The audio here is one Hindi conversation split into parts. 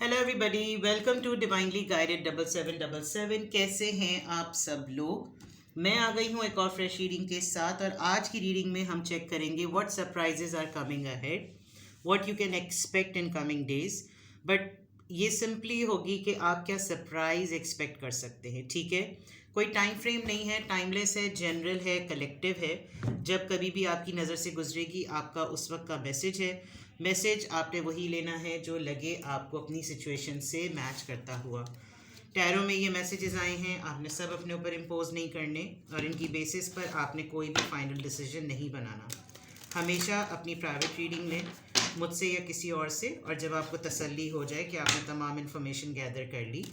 Hello everybody, welcome to divinely guided 7777। कैसे हैं आप सब लोग। मैं आ गई हूं एक और फ्रेश रीडिंग के साथ और आज की रीडिंग में हम चेक करेंगे what surprises are coming ahead, what you can expect in coming days. But ये सिंपली होगी कि आप क्या सरप्राइज एक्सपेक्ट कर सकते हैं। ठीक है, कोई टाइम फ्रेम नहीं है, टाइमलेस है, जनरल है, कलेक्टिव है। जब कभी भी आपकी नज़र से गुजरेगी आपका उस वक्त का मैसेज है। मैसेज आपने वही लेना है जो लगे आपको अपनी सिचुएशन से मैच करता हुआ। टैरो में ये मैसेजेस आए हैं, आपने सब अपने ऊपर इम्पोज नहीं करने और इनकी बेसिस पर आपने कोई भी फाइनल डिसीजन नहीं बनाना। हमेशा अपनी प्राइवेट रीडिंग लें मुझसे या किसी और से, और जब आपको तसल्ली हो जाए कि आपने तमाम इन्फॉर्मेशन गैदर कर ली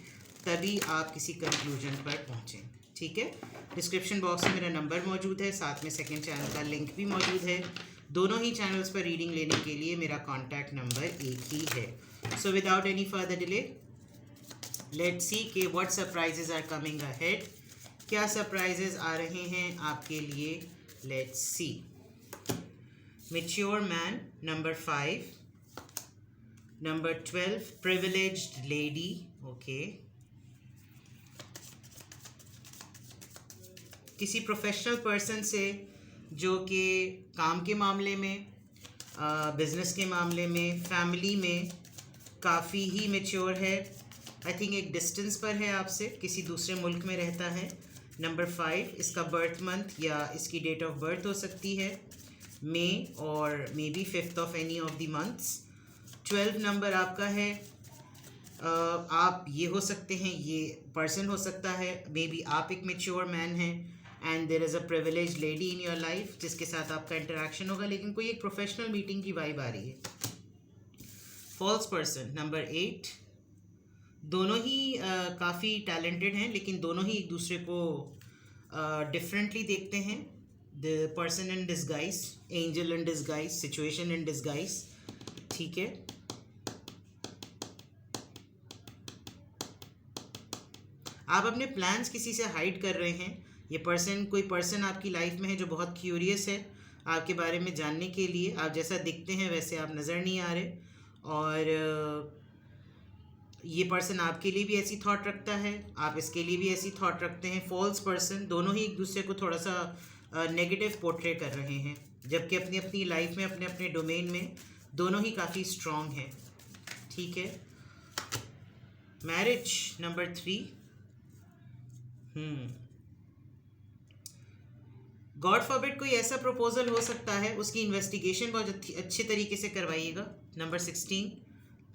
तभी आप किसी कंक्लूजन पर पहुँचें। ठीक है, डिस्क्रिप्शन बॉक्स में मेरा नंबर मौजूद है, साथ में सेकंड चैनल का लिंक भी मौजूद है। दोनों ही चैनल्स पर रीडिंग लेने के लिए मेरा कॉन्टैक्ट नंबर एक ही है। So without any further delay let's see कि what surprises are coming ahead. क्या सरप्राइजेज आ रहे हैं आपके लिए, let's see. Mature man number 5, number 12 privileged lady. Okay, किसी प्रोफेशनल पर्सन से जो कि काम के मामले में, बिजनेस के मामले में, फैमिली में काफ़ी ही मैच्योर है। आई थिंक एक डिस्टेंस पर है आपसे, किसी दूसरे मुल्क में रहता है। नंबर 5, इसका बर्थ मंथ या इसकी डेट ऑफ बर्थ हो सकती है मई और may be 5th of any of the months. 12 number आपका है। आप ये हो सकते हैं, ये पर्सन हो सकता है, मे बी आप एक मैच्योर मैन हैं and there is a privilege lady in your life जिसके साथ आपका इंटरेक्शन होगा, लेकिन कोई एक प्रोफेशनल मीटिंग की वाइब आ रही है। फॉल्स पर्सन नंबर 8, दोनों ही काफ़ी टैलेंटेड हैं लेकिन दोनों ही एक दूसरे को डिफरेंटली देखते हैं। The person in disguise, angel in disguise, situation in disguise. ठीक है, आप अपने प्लान्स किसी से हाइड कर रहे हैं। ये पर्सन, कोई पर्सन आपकी लाइफ में है जो बहुत क्यूरियस है आपके बारे में जानने के लिए। आप जैसा दिखते हैं वैसे आप नज़र नहीं आ रहे, और ये पर्सन आपके लिए भी ऐसी थॉट रखता है, आप इसके लिए भी ऐसी थॉट रखते हैं। फॉल्स पर्सन, दोनों ही एक दूसरे को थोड़ा सा नेगेटिव पोर्ट्रे कर रहे हैं, जबकि अपनी अपनी लाइफ में, अपने अपने डोमेन में दोनों ही काफ़ी स्ट्रॉन्ग हैं। ठीक है, मैरिज नंबर 3। गॉड फॉरबिड कोई ऐसा प्रपोजल हो सकता है, उसकी इन्वेस्टिगेशन बहुत अच्छे तरीके से करवाइएगा। Number 16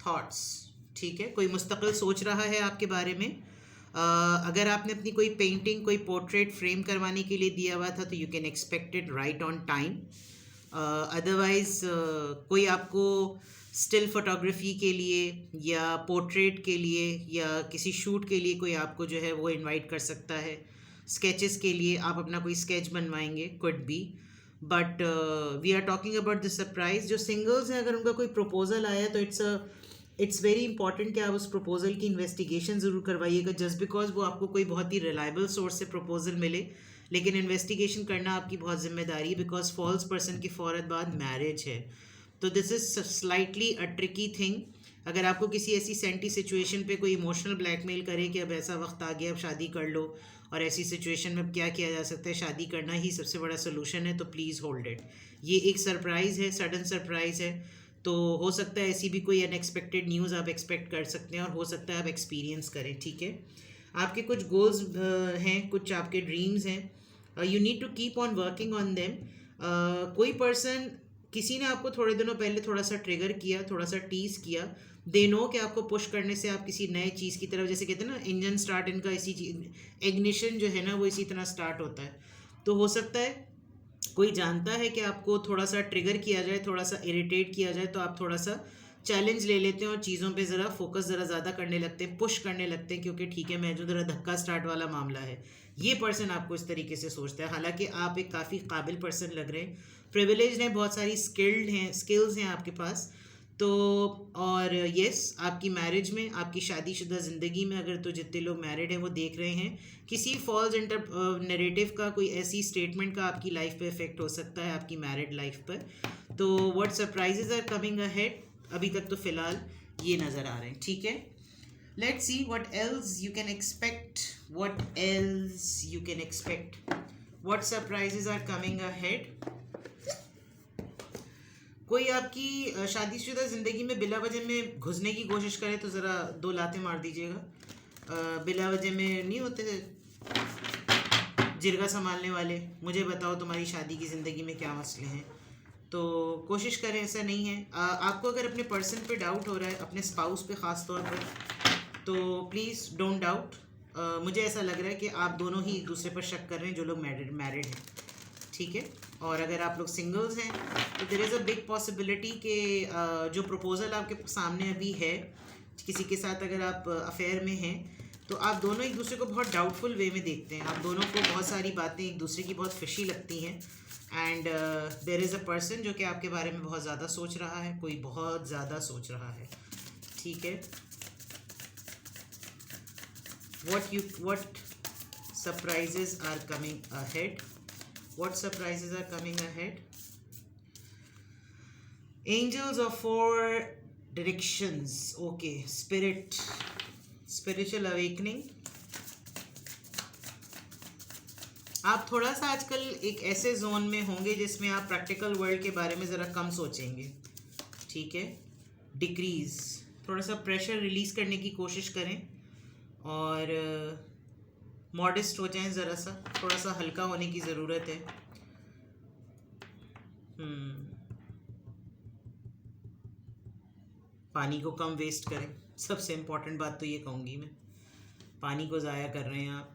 thoughts. ठीक है, कोई मुस्तकिल सोच रहा है आपके बारे में। अगर आपने अपनी कोई पेंटिंग, कोई पोर्ट्रेट फ्रेम करवाने के लिए दिया हुआ था तो you can expect it right on time. Otherwise कोई आपको स्टिल फोटोग्राफी के लिए या पोर्ट्रेट के लिए या किसी शूट के लिए कोई आपको जो है वो इनवाइट कर सकता है। स्केचेस के लिए आप अपना कोई स्केच बनवाएंगे, could be. But we are talking about the surprise. जो सिंगल्स हैं, अगर उनका कोई प्रपोजल आया तो इट्स वेरी इंपॉर्टेंट कि आप उस प्रपोजल की इन्वेस्टिगेशन ज़रूर करवाइएगा। जस्ट बिकॉज वो आपको कोई बहुत ही रिलायबल सोर्स से प्रपोजल मिले, लेकिन इन्वेस्टिगेशन करना आपकी बहुत जिम्मेदारी है, बिकॉज फॉल्स पर्सन के फ़ौरन बाद मैरिज है। तो this is slightly a tricky thing. अगर आपको किसी ऐसी सेंटी सिचुएशन पे कोई इमोशनल ब्लैकमेल करे कि अब ऐसा वक्त आ गया, अब शादी कर लो, और ऐसी सिचुएशन में अब क्या किया जा सकता है, शादी करना ही सबसे बड़ा सोल्यूशन है, तो प्लीज़ होल्ड इट। ये एक सरप्राइज़ है, सडन सरप्राइज़ है, तो हो सकता है ऐसी भी कोई अनएक्सपेक्टेड न्यूज़ आप एक्सपेक्ट कर सकते हैं और हो सकता है आप एक्सपीरियंस करें। ठीक है, आपके कुछ गोल्स हैं, कुछ आपके ड्रीम्स हैं, you need to keep on working on them. कोई पर्सन, किसी ने आपको थोड़े दिनों पहले थोड़ा सा ट्रिगर किया, थोड़ा सा टीज किया। दे नो कि आपको पुश करने से आप किसी नए चीज़ की तरफ, जैसे कहते हैं ना इंजन स्टार्ट, इनका इसी चीज इग्निशन जो है ना वो इसी तरह स्टार्ट होता है। तो हो सकता है कोई जानता है कि आपको थोड़ा सा ट्रिगर किया जाए, थोड़ा सा इरिटेट किया जाए, तो आप थोड़ा सा चैलेंज ले लेते हैं और चीज़ों पे ज़रा फोकस ज़रा ज़्यादा करने लगते हैं, पुश करने लगते हैं, क्योंकि ठीक है मैं जो ज़रा धक्का स्टार्ट वाला मामला है। ये पर्सन आपको इस तरीके से सोचता है, हालांकि आप एक काफ़ी काबिल पर्सन लग रहे हैं, प्रिविलेज हैं, बहुत सारी स्किल्स हैं आपके पास। तो और यस, आपकी मैरिज में, आपकी शादीशुदा ज़िंदगी में, अगर तो जितने लोग मैरिड हैं वो देख रहे हैं, किसी फॉल्स इंटर नैरेटिव का, कोई ऐसी स्टेटमेंट का आपकी लाइफ पे इफेक्ट हो सकता है, आपकी मैरिड लाइफ पर। तो what surprises are coming ahead, अभी तक तो फ़िलहाल ये नज़र आ रहे हैं, ठीक है। Let's see what else you can expect, what else you can expect, what surprises are coming ahead. कोई आपकी शादीशुदा ज़िंदगी में बिला वजह में घुसने की कोशिश करे तो ज़रा 2 लातें मार दीजिएगा। बिला वजह में नहीं होते जिरगा संभालने वाले, मुझे बताओ तुम्हारी शादी की ज़िंदगी में क्या मसले हैं। तो कोशिश करें ऐसा नहीं है। आपको अगर अपने पर्सन पे डाउट हो रहा है, अपने स्पाउस पे ख़ास तौर पर, तो प्लीज़ डोंट डाउट। मुझे ऐसा लग रहा है कि आप दोनों ही एक दूसरे पर शक कर रहे हैं जो लोग मैरिड हैं, ठीक है। और अगर आप लोग सिंगल्स हैं तो there is a big possibility कि जो प्रपोज़ल आपके सामने अभी है, किसी के साथ अगर आप अफेयर में हैं तो आप दोनों एक दूसरे को बहुत डाउटफुल वे में देखते हैं। आप दोनों को बहुत सारी बातें एक दूसरे की बहुत फिशी लगती हैं। And there is a person जो कि आपके बारे में बहुत ज़्यादा सोच रहा है, कोई बहुत ज़्यादा सोच रहा है, ठीक है। what surprises are coming ahead, what surprises are coming ahead? Angels of 4 directions, okay, spiritual awakening। आप थोड़ा सा आजकल एक ऐसे जोन में होंगे जिसमें आप प्रैक्टिकल वर्ल्ड के बारे में ज़रा कम सोचेंगे, ठीक है। डिक्रीज, थोड़ा सा प्रेशर रिलीज करने की कोशिश करें और मॉडेस्ट हो जाएं, ज़रा सा थोड़ा सा हल्का होने की ज़रूरत है। पानी को कम वेस्ट करें, सबसे इम्पोर्टेंट बात तो ये कहूँगी मैं। पानी को ज़ाया कर रहे हैं आप,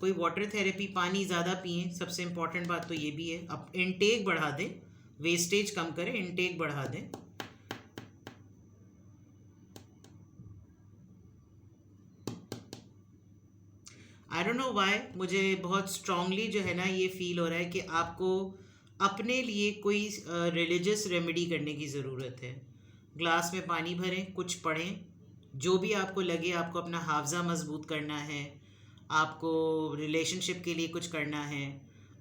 कोई वाटर थेरेपी, पानी ज़्यादा पिएं, सबसे इम्पोर्टेंट बात तो ये भी है। अब इनटेक बढ़ा दें, वेस्टेज कम करें, इनटेक बढ़ा दें। आई डोंट नो व्हाई, मुझे बहुत स्ट्रांगली जो है ना ये फील हो रहा है कि आपको अपने लिए कोई रिलीजियस रेमेडी करने की ज़रूरत है। ग्लास में पानी भरें, कुछ पढ़ें, जो भी आपको लगे। आपको अपना हाफजा मजबूत करना है, आपको रिलेशनशिप के लिए कुछ करना है,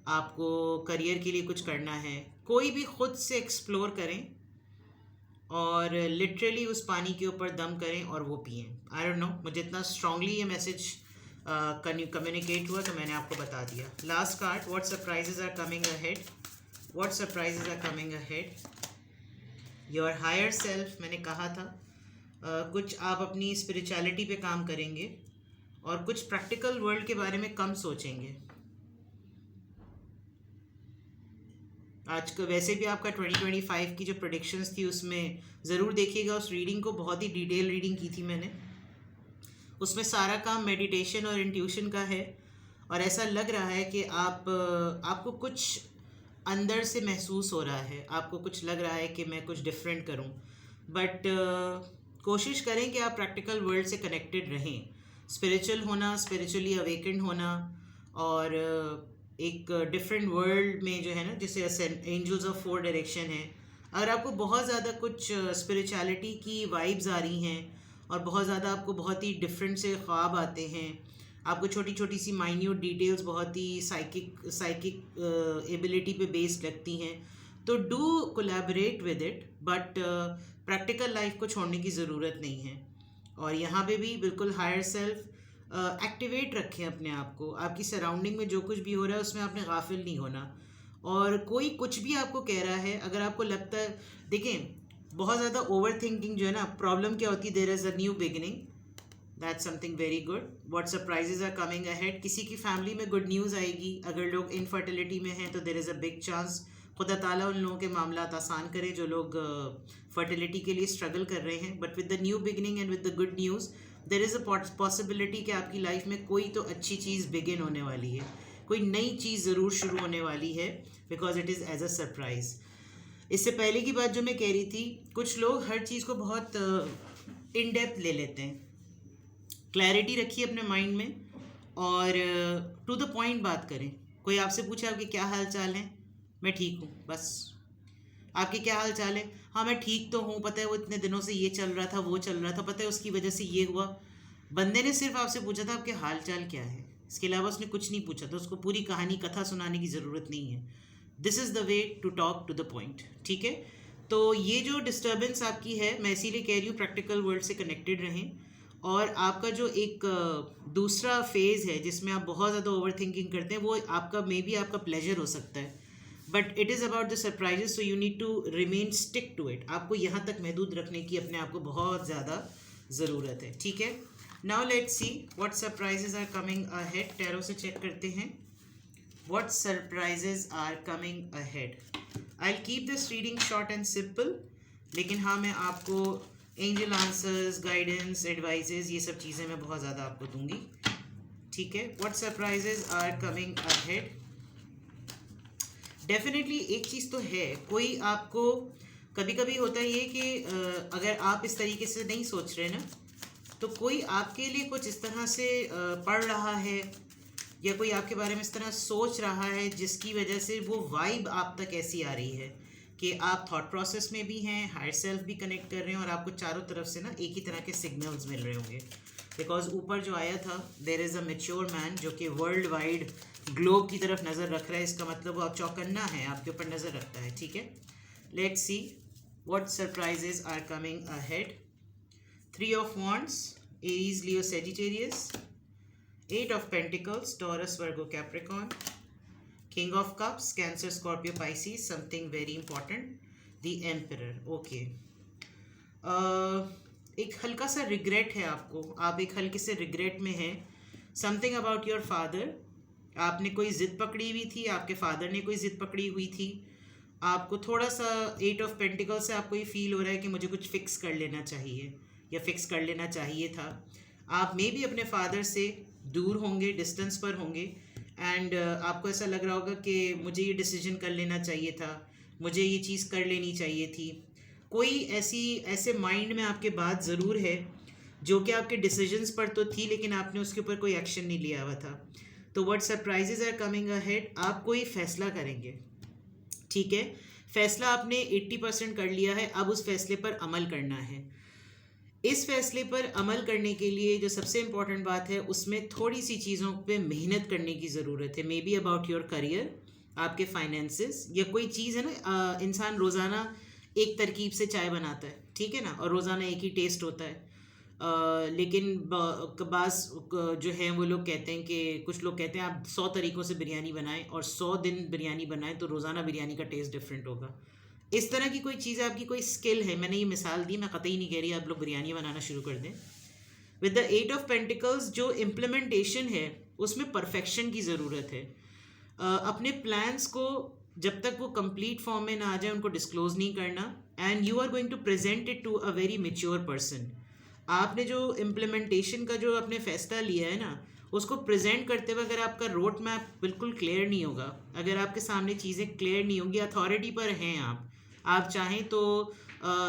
आपको करियर के लिए कुछ करना है, कोई भी खुद से एक्सप्लोर करें और लिटरली उस पानी के ऊपर दम करें और वो पिएं। आई डोंट नो, मुझे इतना स्ट्रांगली ये मैसेज कम्युनिकेट हुआ तो मैंने आपको बता दिया। Last card, what surprises are coming ahead, what surprises are coming ahead. Your higher self, मैंने कहा था कुछ आप अपनी स्पिरिचुअलिटी पे काम करेंगे और कुछ प्रैक्टिकल वर्ल्ड के बारे में कम सोचेंगे। आज का वैसे भी आपका 2025 की जो प्रेडिक्शंस थी उसमें ज़रूर देखिएगा, उस रीडिंग को बहुत ही डिटेल रीडिंग की थी मैंने। उसमें सारा काम मेडिटेशन और इंट्यूशन का है और ऐसा लग रहा है कि आपको कुछ अंदर से महसूस हो रहा है, आपको कुछ लग रहा है कि मैं कुछ डिफरेंट करूं। बट कोशिश करें कि आप प्रैक्टिकल वर्ल्ड से कनेक्टेड रहें। स्पिरिचुअल होना, स्पिरिचुअली अवेकेंड होना और एक डिफरेंट वर्ल्ड में जो है ना, जैसे एंजल्स ऑफ 4 डायरेक्शन है। अगर आपको बहुत ज़्यादा कुछ स्पिरिचुअलिटी की वाइब्स आ रही हैं और बहुत ज़्यादा आपको बहुत ही डिफरेंट से ख्वाब आते हैं, आपको छोटी छोटी सी माइन्यूट डिटेल्स बहुत ही साइकिक एबिलिटी पे बेस्ड लगती हैं, तो do collaborate with it. But practical life को छोड़ने की ज़रूरत नहीं है। और यहाँ पे भी बिल्कुल हायर सेल्फ एक्टिवेट रखें अपने आप को। आपकी सराउंडिंग में जो कुछ भी हो रहा है उसमें आपने गाफिल नहीं होना। और कोई कुछ भी आपको कह रहा है, अगर आपको लगता है, देखें बहुत ज़्यादा ओवर थिंकिंग जो है ना, प्रॉब्लम क्या होती है, there is a new beginning, that's something very good. What surprises are coming ahead, किसी की फैमिली में गुड न्यूज़ आएगी। अगर लोग इनफर्टिलिटी में हैं तो there is a big chance खुदा ताला उन लोगों के मामलात आसान करे जो लोग फर्टिलिटी के लिए स्ट्रगल कर रहे हैं। But with the new beginning and with the good news there is a possibility कि आपकी लाइफ में कोई तो अच्छी चीज़ बिगिन होने वाली है, कोई नई चीज़ ज़रूर शुरू होने वाली है, because it is as a surprise. इससे पहले की बात जो मैं कह रही थी, कुछ लोग हर चीज़ को बहुत इन डेप्थ ले लेते हैं। क्लैरिटी रखिए अपने माइंड में और टू द पॉइंट बात करें। कोई आपसे पूछे आपके क्या हाल चाल हैं, मैं ठीक हूँ, बस। आपके क्या हाल चाल है, हाँ मैं ठीक तो हूँ, पता है वो इतने दिनों से ये चल रहा था, वो चल रहा था, पता है उसकी वजह से ये हुआ। बंदे ने सिर्फ आपसे पूछा था आपके हाल चाल क्या है, इसके अलावा उसने कुछ नहीं पूछा, तो उसको पूरी कहानी कथा सुनाने की ज़रूरत नहीं है। This is the way to talk to the point, ठीक है। तो ये जो डिस्टर्बेंस आपकी है, मैं इसीलिए कह रही हूँ प्रैक्टिकल वर्ल्ड से कनेक्टेड रहें। और आपका जो एक दूसरा फेज़ है जिसमें आप बहुत ज़्यादा ओवर थिंकिंग करते हैं, वो आपका मे बी आपका प्लेजर हो सकता है, but it is about the surprises, so you need to remain stick to it. आपको यहाँ तक महदूद रखने की अपने आप को बहुत ज़्यादा ज़रूरत है, ठीक है। Now let's see what surprises are coming ahead. Tarot से चेक करते हैं what surprises are coming ahead. I will keep this reading short and simple, लेकिन हाँ, मैं आपको एंजल आंसर्स, गाइडेंस, एडवाइजेस, ये सब चीज़ें मैं बहुत ज़्यादा आपको दूंगी, ठीक है। What surprises are coming ahead. Definitely एक चीज़ तो है, कोई आपको कभी कभी होता है ये कि अगर आप इस तरीके से नहीं सोच रहे ना, तो कोई आपके लिए कुछ इस तरह से पढ़ रहा है या कोई आपके बारे में इस तरह सोच रहा है, जिसकी वजह से वो वाइब आप तक ऐसी आ रही है कि आप थॉट प्रोसेस में भी हैं, हायर सेल्फ भी कनेक्ट कर रहे हैं, और आपको चारों तरफ से ना एक ही तरह के सिग्नल्स मिल रहे होंगे। बिकॉज ऊपर जो आया था, there is a mature man, जो कि वर्ल्ड वाइड ग्लोब की तरफ नज़र रख रहा है। इसका मतलब वो आप चौकन्ना है, आपके ऊपर नज़र रखता है, ठीक है। Let's see what surprises are coming ahead. 3 of Wands, Aries, Leo, Sagittarius. 8 of Pentacles, Taurus, Virgo, Capricorn. King of Cups, Cancer, Scorpio, Pisces. Something very important. The Emperor. Okay. एक हल्का सा रिग्रेट है आपको, आप एक हल्के से रिग्रेट में हैं। समथिंग अबाउट योर फादर, आपने कोई ज़िद पकड़ी हुई थी, आपके फादर ने कोई ज़िद पकड़ी हुई थी, आपको थोड़ा सा 8 of Pentacles से आपको ये फील हो रहा है कि मुझे कुछ फिक्स कर लेना चाहिए या फिक्स कर लेना चाहिए था। आप मे भी अपने फादर से दूर होंगे, डिस्टेंस पर होंगे, एंड आपको ऐसा लग रहा होगा कि मुझे ये डिसीजन कर लेना चाहिए था, मुझे ये चीज़ कर लेनी चाहिए थी। कोई ऐसे माइंड में आपके बात ज़रूर है जो कि आपके डिसीजंस पर तो थी, लेकिन आपने उसके ऊपर कोई एक्शन नहीं लिया हुआ था। तो what surprises are coming ahead, आप कोई फैसला करेंगे, ठीक है। फैसला आपने 80% कर लिया है, अब उस फैसले पर अमल करना है। इस फैसले पर अमल करने के लिए जो सबसे इम्पॉर्टेंट बात है, उसमें थोड़ी सी चीज़ों पे मेहनत करने की ज़रूरत है। May be about your career, आपके फाइनेंसेस, या कोई चीज़ है ना, इंसान रोज़ाना एक तरकीब से चाय बनाता है, ठीक है ना, और रोज़ाना एक ही टेस्ट होता है। लेकिन बाज़ जो है वो लोग कहते हैं कि कुछ लोग कहते हैं आप 100 तरीक़ों से बिरयानी बनाएं और 100 दिन बिरयानी बनाएं तो रोज़ाना बिरयानी का टेस्ट डिफरेंट होगा। इस तरह की कोई चीज़, आपकी कोई स्किल है, मैंने ये मिसाल दी, मैं कतई नहीं कह रही आप लोग बिरयानी बनाना शुरू कर दें। विद द 8 of Pentacles, जो इम्प्लीमेंटेशन है उसमें परफेक्शन की ज़रूरत है। अपने प्लान्स को जब तक वो कंप्लीट फॉर्म में ना आ जाए उनको डिस्क्लोज नहीं करना, and you are going to present it to a very mature person. आपने जो इम्प्लीमेंटेशन का जो आपने फैसला लिया है ना, उसको प्रेजेंट करते हुए अगर आपका रोड मैप बिल्कुल क्लियर नहीं होगा, अगर आपके सामने चीज़ें क्लियर नहीं होंगी, अथॉरिटी पर हैं आप चाहें तो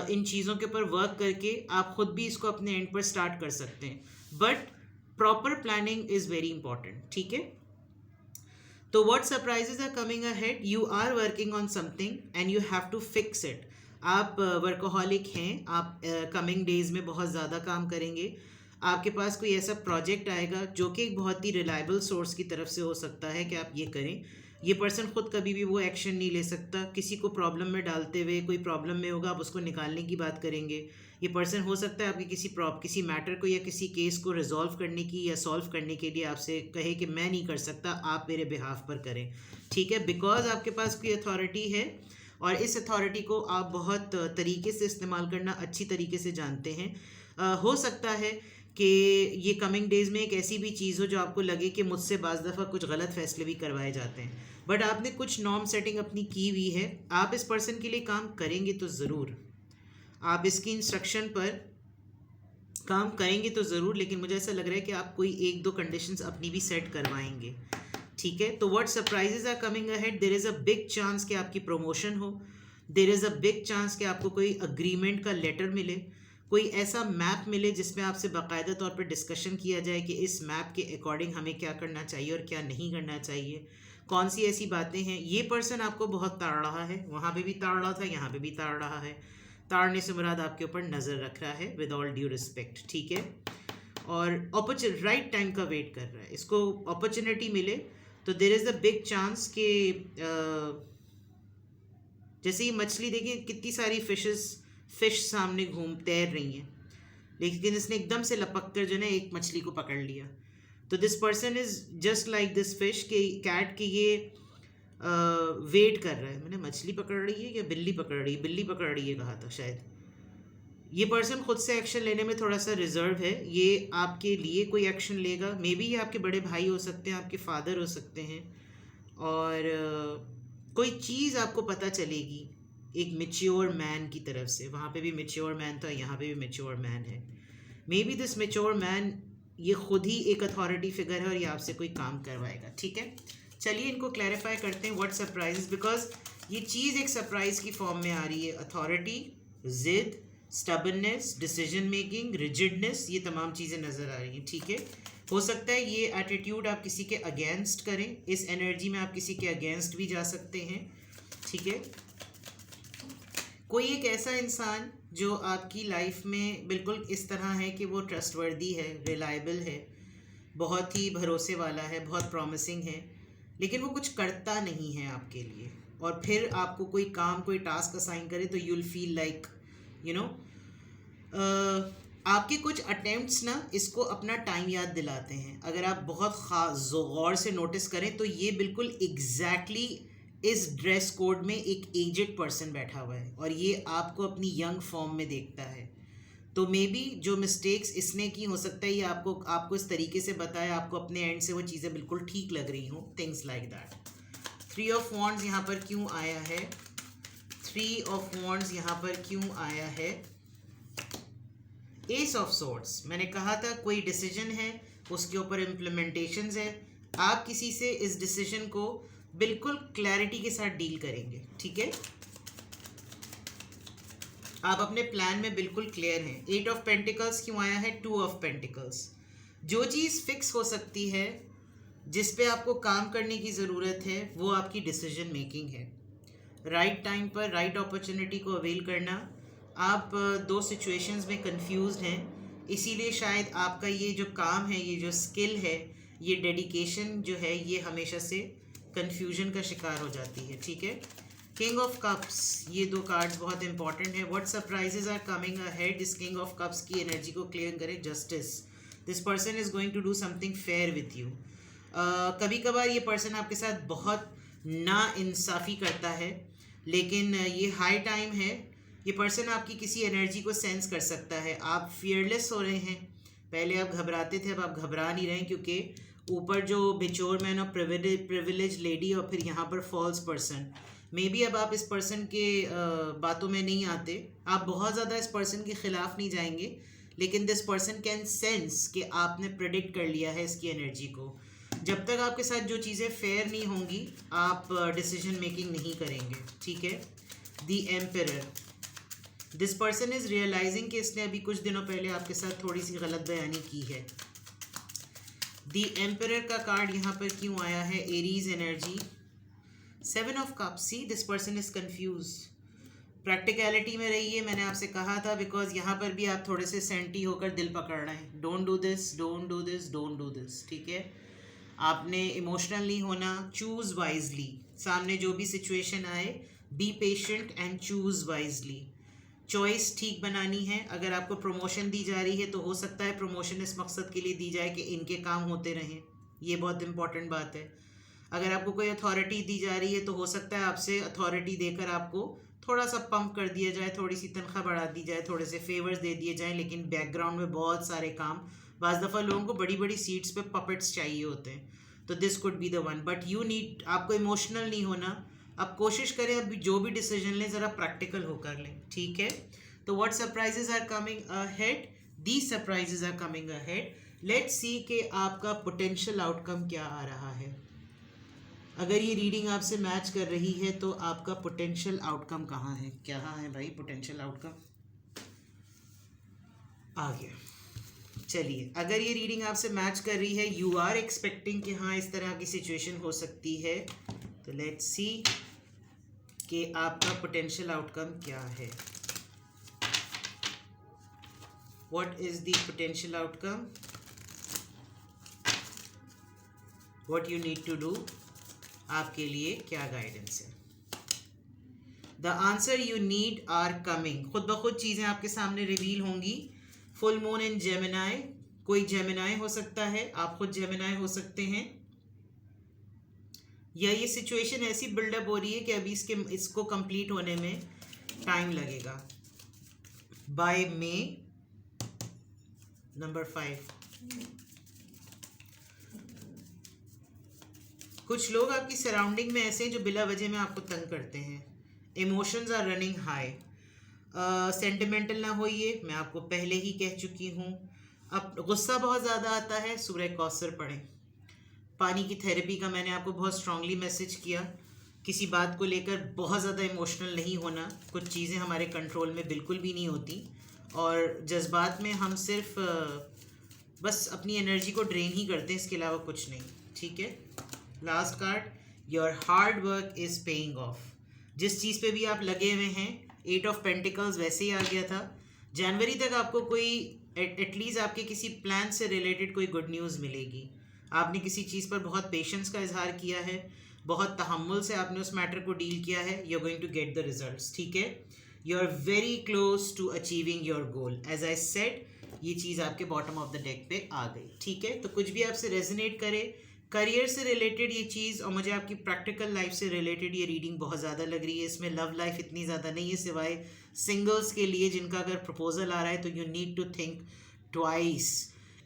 इन चीज़ों के ऊपर वर्क करके आप खुद भी इसको अपने एंड पर स्टार्ट कर सकते हैं, but proper planning is very important, ठीक है। तो what surprises are coming ahead, you are working on something and you have to fix it. आप वर्कोहॉलिक हैं, आप कमिंग डेज में बहुत ज़्यादा काम करेंगे। आपके पास कोई ऐसा प्रोजेक्ट आएगा जो कि एक बहुत ही रिलायबल सोर्स की तरफ से हो सकता है कि आप ये करें। ये पर्सन खुद कभी भी वो एक्शन नहीं ले सकता, किसी को प्रॉब्लम में डालते हुए, कोई प्रॉब्लम में होगा आप उसको निकालने की बात करेंगे। ये पर्सन हो सकता है आपके किसी मैटर को या किसी केस को रिजॉल्व करने की या सॉल्व करने के लिए आपसे कहे कि मैं नहीं कर सकता, आप मेरे बिहाफ पर करें, ठीक है। बिकॉज आपके पास कोई अथॉरिटी है और इस अथॉरिटी को आप बहुत तरीके से इस्तेमाल करना अच्छी तरीके से जानते हैं। हो सकता है कि ये कमिंग डेज में एक ऐसी भी चीज़ हो जो आपको लगे कि मुझसे बाज़ दफ़ा कुछ गलत फैसले भी करवाए जाते हैं, बट आपने कुछ नॉर्म सेटिंग अपनी की हुई है। आप इस पर्सन के लिए काम करेंगे तो ज़रूर, आप इसकी इंस्ट्रक्शन पर काम करेंगे तो ज़रूर, लेकिन मुझे ऐसा लग रहा है कि आप कोई 1-2 कंडीशंस अपनी भी सेट करवाएंगे, ठीक है। तो what surprises are coming ahead, there is a big chance कि आपकी प्रमोशन हो, there is a big chance कि आपको कोई अग्रीमेंट का लेटर मिले, कोई ऐसा मैप मिले जिसमें आपसे बाकायदा तौर पर डिस्कशन किया जाए कि इस मैप के अकॉर्डिंग हमें क्या करना चाहिए और क्या नहीं करना चाहिए, कौन सी ऐसी बातें हैं। ये पर्सन आपको बहुत ताड़ रहा है, वहाँ पे भी ताड़ रहा था, यहाँ पे भी ताड़ रहा है। ताड़ने से मुराद आपके ऊपर नज़र रख रहा है, विद ऑल ड्यू रिस्पेक्ट, ठीक है। और राइट टाइम का वेट कर रहा है, इसको अपॉर्चुनिटी मिले तो there is a big chance कि जैसे ये मछली देखिए, कितनी सारी फिश सामने तैर रही हैं, लेकिन इसने एकदम से लपक कर जो है एक मछली को पकड़ लिया। तो this person is just like this fish के कैट के ये वेट कर रहा है, मैंने मछली पकड़ रही है या बिल्ली पकड़ रही है, बिल्ली पकड़ रही है कहा था शायद। ये पर्सन खुद से एक्शन लेने में थोड़ा सा रिजर्व है, ये आपके लिए कोई एक्शन लेगा, मे बी ये आपके बड़े भाई हो सकते हैं, आपके फादर हो सकते हैं, और कोई चीज़ आपको पता चलेगी एक मेच्योर मैन की तरफ से। वहाँ पे भी मेच्योर मैन था, यहाँ पे भी मेच्योर मैन है। May be this mature man ये खुद ही एक अथॉरिटी फिगर है और ये आपसे कोई काम करवाएगा, ठीक है। चलिए इनको क्लैरिफाई करते हैं, व्हाट सरप्राइज, बिकॉज ये चीज़ एक सरप्राइज की फॉर्म में आ रही है। अथॉरिटी, जिद, स्टबननेस, डिसीजन मेकिंग, रिजिडनेस, ये तमाम चीज़ें नज़र आ रही हैं, ठीक है। हो सकता है ये एटीट्यूड आप किसी के अगेंस्ट करें, इस एनर्जी में आप किसी के अगेंस्ट भी जा सकते हैं, ठीक है। कोई एक ऐसा इंसान जो आपकी लाइफ में बिल्कुल इस तरह है कि वो ट्रस्टवर्दी है, रिलायबल है, बहुत ही भरोसे वाला है, बहुत प्रॉमिसिंग है, लेकिन वो कुछ करता नहीं है आपके लिए, और फिर आपको कोई काम, कोई टास्क असाइन करे तो you will feel like you know आपके कुछ अटेम्प्ट्स ना इसको अपना टाइम याद दिलाते हैं। अगर आप बहुत ख़ास गौर से नोटिस करें तो ये बिल्कुल एग्जैक्टली इस ड्रेस कोड में एक एजेड पर्सन बैठा हुआ है और ये आपको अपनी यंग फॉर्म में देखता है। तो मे बी जो मिस्टेक्स इसने की, हो सकता है ये आपको इस तरीके से बताया, आपको अपने एंड से वो चीज़ें बिल्कुल ठीक लग रही हों, things like that. 3 of wands यहाँ पर क्यों आया है? 3 ऑफ वॉन्ड्स यहाँ पर क्यों आया है? एस ऑफ सोर्ड्स, मैंने कहा था कोई डिसीजन है, उसके ऊपर इम्प्लीमेंटेशंस है, आप किसी से इस डिसीजन को बिल्कुल क्लैरिटी के साथ डील करेंगे, ठीक है। आप अपने प्लान में बिल्कुल क्लियर हैं। 8 ऑफ पेंटिकल्स क्यों आया है? 2 ऑफ पेंटिकल्स, जो चीज़ फिक्स हो सकती है, जिस पे आपको काम करने की ज़रूरत है, वो आपकी डिसीजन मेकिंग है। राइट टाइम पर राइट अपॉर्चुनिटी को अवेल करना। आप 2 सिचुएशंस में कंफ्यूज्ड हैं, इसीलिए शायद आपका ये जो काम है, ये जो स्किल है, ये डेडिकेशन जो है, ये हमेशा से कंफ्यूजन का शिकार हो जाती है, ठीक है। किंग ऑफ कप्स, ये 2 कार्ड्स बहुत इंपॉर्टेंट है। What surprises are coming ahead? इस किंग ऑफ कप्स की एनर्जी को क्लियर करें। Justice, this person is going to do something fair with you. कभी कभार ये पर्सन आपके साथ बहुत ना इंसाफ़ी करता है, लेकिन ये हाई टाइम है, ये पर्सन आपकी किसी एनर्जी को सेंस कर सकता है। आप फियरलेस हो रहे हैं, पहले आप घबराते थे, अब आप घबरा नहीं रहे हैं, क्योंकि ऊपर जो बिचोर मैन और प्रिविलेज लेडी और फिर यहाँ पर फॉल्स पर्सन, मे बी अब आप इस पर्सन के बातों में नहीं आते, आप बहुत ज़्यादा इस पर्सन के ख़िलाफ़ नहीं जाएंगे, लेकिन दिस पर्सन कैन सेंस कि आपने प्रेडिक्ट कर लिया है इसकी एनर्जी को। जब तक आपके साथ जो चीज़ें फेयर नहीं होंगी, आप डिसीजन मेकिंग नहीं करेंगे, ठीक है। The emperor, this person is realising कि इसने अभी कुछ दिनों पहले आपके साथ थोड़ी सी गलत बयानी की है। द एम्परर का कार्ड यहाँ पर क्यों आया है? Aries energy. 7 of cups, see this person is confuse. Practicality में रहिए, मैंने आपसे कहा था, बिकॉज यहाँ पर भी आप थोड़े से सेंटी होकर दिल पकड़ रहे हैं। Don't do this, don't do this, don't do this, ठीक है। आपने इमोशनल नहीं होना, चूज़ वाइजली। सामने जो भी सिचुएशन आए, be patient and choose wisely. Choice ठीक बनानी है। अगर आपको प्रमोशन दी जा रही है तो हो सकता है प्रमोशन इस मकसद के लिए दी जाए कि इनके काम होते रहें, ये बहुत इंपॉर्टेंट बात है। अगर आपको कोई अथॉरिटी दी जा रही है तो हो सकता है आपसे अथॉरिटी देकर आपको थोड़ा सा पंप कर दिया जाए, थोड़ी सी तनख्वाह बढ़ा दी जाए, थोड़े से फेवर्स दे दिए जाएं, लेकिन बैकग्राउंड में बहुत सारे काम। बाज़ दफ़ा लोगों को बड़ी बड़ी सीट्स पे पपेट्स चाहिए होते हैं, तो this could be the one, but you need, आपको इमोशनल नहीं होना। आप कोशिश करें अभी जो भी डिसीजन लें ज़रा प्रैक्टिकल होकर लें, ठीक है। तो what surprises are coming ahead? These surprises are coming ahead. Let's see कि आपका पोटेंशियल आउटकम क्या आ रहा है। अगर ये रीडिंग आपसे मैच कर रही है तो आपका पोटेंशियल आउटकम कहाँ है? क्या है भाई पोटेंशियल आउटकम? आ गया। चलिए, अगर ये रीडिंग आपसे मैच कर रही है, यू आर एक्सपेक्टिंग कि हाँ इस तरह की सिचुएशन हो सकती है, तो लेट्स सी कि आपका पोटेंशियल आउटकम क्या है। What is the potential outcome? What you need to do? आपके लिए क्या गाइडेंस है? The answer you need are coming, खुद ब खुद चीज़ें आपके सामने रिवील होंगी। फुल मून इन जेमिनाई, कोई जेमिनाई हो सकता है, आप खुद जेमिनाई हो सकते हैं, या ये सिचुएशन ऐसी बिल्डअप हो रही है कि अभी इसको कंप्लीट होने में टाइम लगेगा। बाय मे। नंबर 5, कुछ लोग आपकी सराउंडिंग में ऐसे हैं जो बिला वजह में आपको तंग करते हैं। Emotions are running high, sentimental ना होइए, मैं आपको पहले ही कह चुकी हूँ। अब गुस्सा बहुत ज़्यादा आता है, सूरह कौसर पढ़ें। पानी की थेरेपी का मैंने आपको बहुत स्ट्रांगली मैसेज किया। किसी बात को लेकर बहुत ज़्यादा इमोशनल नहीं होना, कुछ चीज़ें हमारे कंट्रोल में बिल्कुल भी नहीं होती, और जज्बात में हम सिर्फ बस अपनी एनर्जी को ड्रेन ही करते हैं, इसके अलावा कुछ नहीं। ठीक है। Last card, your hard work is paying off. जिस चीज़ पे भी आप लगे हुए हैं, 8 ऑफ पेंटिकल्स वैसे ही आ गया था। जनवरी तक आपको कोई एटलीस्ट आपके किसी प्लान से रिलेटेड कोई गुड न्यूज़ मिलेगी। आपने किसी चीज़ पर बहुत पेशेंस का इजहार किया है, बहुत तहम्मुल से आपने उस मैटर को डील किया है। You are going to get the results. ठीक है। You are very close to achieving your goal. As I said, ये चीज़ आपके बॉटम ऑफ द डेक पे आ गई। ठीक है। तो कुछ भी आपसे रेजोनेट करे, करियर से रिलेटेड ये चीज़, और मुझे आपकी प्रैक्टिकल लाइफ से रिलेटेड ये रीडिंग बहुत ज़्यादा लग रही है। इसमें लव लाइफ इतनी ज़्यादा नहीं है, सिवाय सिंगल्स के लिए जिनका अगर प्रपोजल आ रहा है तो you need to think twice.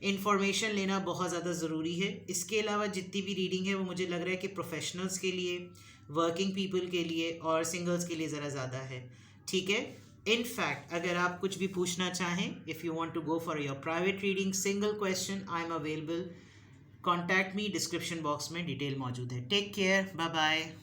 Information लेना बहुत ज़्यादा ज़रूरी है। इसके अलावा जितनी भी रीडिंग है वो मुझे लग रहा है कि प्रोफेशनल्स के लिए, वर्किंग पीपल के लिए और सिंगल्स के लिए ज़रा ज़्यादा है। ठीक है। इन फैक्ट अगर आप कुछ भी पूछना चाहें, if you want to go for your private reading, single question, I am available. Contact me, description box में डिटेल मौजूद है। Take care, bye bye.